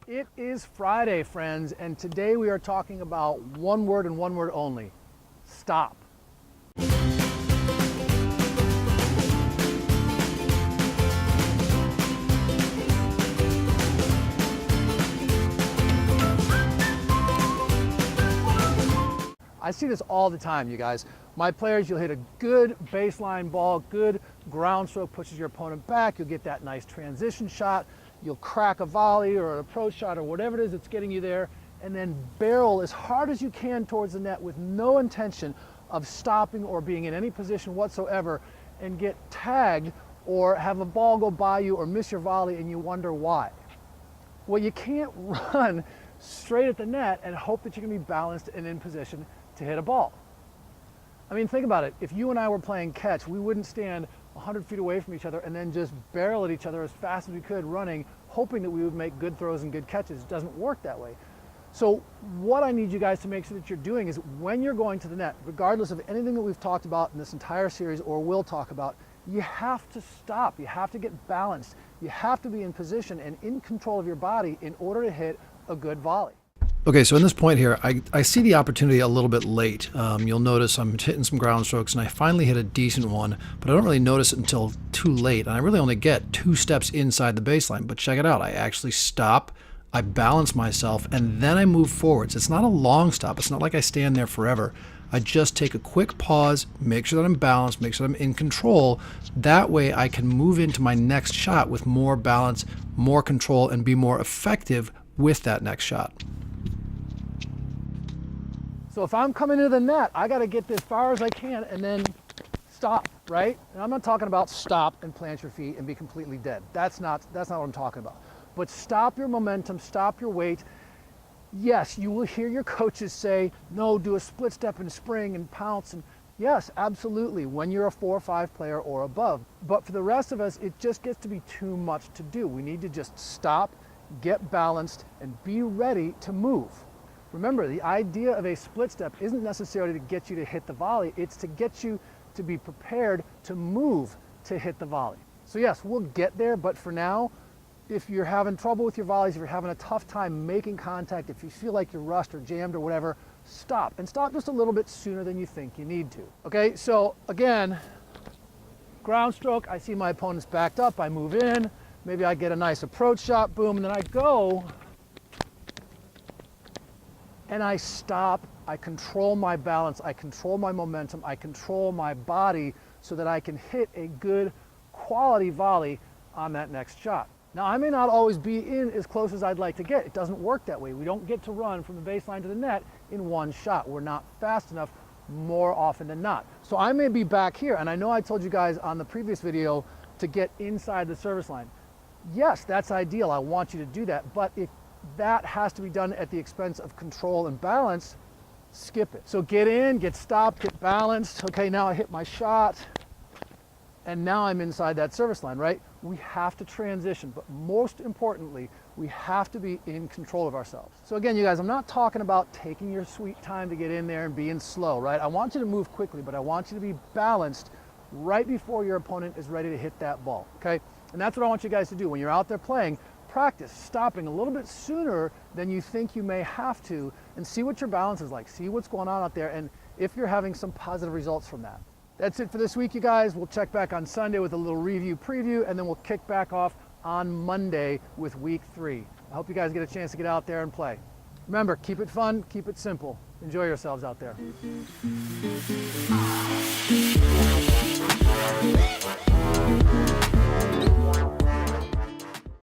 It is Friday, friends, and today we are talking about one word and one word only: stop. I see this all the time, you guys. My players, you'll hit a good baseline ball, good ground stroke, pushes your opponent back. You'll get that nice transition shot. You'll crack a volley or an approach shot or whatever it is that's getting you there, and then barrel as hard as you can towards the net with no intention of stopping or being in any position whatsoever, and get tagged or have a ball go by you or miss your volley and you wonder why. Well, you can't run straight at the net and hope that you're gonna be balanced and in position to hit a ball. I mean, think about it. If you and I were playing catch, we wouldn't stand 100 feet away from each other and then just barrel at each other as fast as we could, running, hoping that we would make good throws and good catches. It doesn't work that way. So what I need you guys to make sure that you're doing is when you're going to the net, regardless of anything that we've talked about in this entire series or will talk about, you have to stop. You have to get balanced. You have to be in position and in control of your body in order to hit a good volley. Okay, so in this point here, I see the opportunity a little bit late. You'll notice I'm hitting some ground strokes, and I finally hit a decent one, but I don't really notice it until too late, and I really only get 2 steps inside the baseline. But check it out. I actually stop, I balance myself, and then I move forwards. It's not a long stop. It's not like I stand there forever. I just take a quick pause, make sure that I'm balanced, make sure that I'm in control. That way I can move into my next shot with more balance, more control, and be more effective with that next shot. So if I'm coming into the net, I got to get as far as I can and then stop, right? And I'm not talking about stop and plant your feet and be completely dead. That's not what I'm talking about. But stop your momentum, stop your weight. Yes, you will hear your coaches say, no, do a split step and spring and pounce. And yes, absolutely, when you're a 4 or 5 player or above. But for the rest of us, it just gets to be too much to do. We need to just stop, get balanced, and be ready to move. Remember, the idea of a split step isn't necessarily to get you to hit the volley, it's to get you to be prepared to move to hit the volley. So yes, we'll get there, but for now, if you're having trouble with your volleys, if you're having a tough time making contact, if you feel like you're rushed or jammed or whatever, stop. And stop just a little bit sooner than you think you need to. Okay, so again, ground stroke, I see my opponent's backed up, I move in, maybe I get a nice approach shot, boom, and then I go, and I stop, I control my balance, I control my momentum, I control my body so that I can hit a good quality volley on that next shot. Now, I may not always be in as close as I'd like to get. It doesn't work that way. We don't get to run from the baseline to the net in one shot. We're not fast enough more often than not. So I may be back here, and I know I told you guys on the previous video to get inside the service line. Yes, that's ideal. I want you to do that, but if that has to be done at the expense of control and balance, skip it. So get in, get stopped, get balanced. Okay, now I hit my shot, and now I'm inside that service line, right? We have to transition, but most importantly, we have to be in control of ourselves. So again, you guys, I'm not talking about taking your sweet time to get in there and being slow, right? I want you to move quickly, but I want you to be balanced right before your opponent is ready to hit that ball, okay? And that's what I want you guys to do. When you're out there playing, practice stopping a little bit sooner than you think you may have to, and see what your balance is like, see what's going on out there, and if you're having some positive results from that. That's it for this week, you guys. We'll check back on Sunday with a little review preview, and then we'll kick back off on Monday with week 3. I hope you guys get a chance to get out there and play. Remember, keep it fun, keep it simple. Enjoy yourselves out there.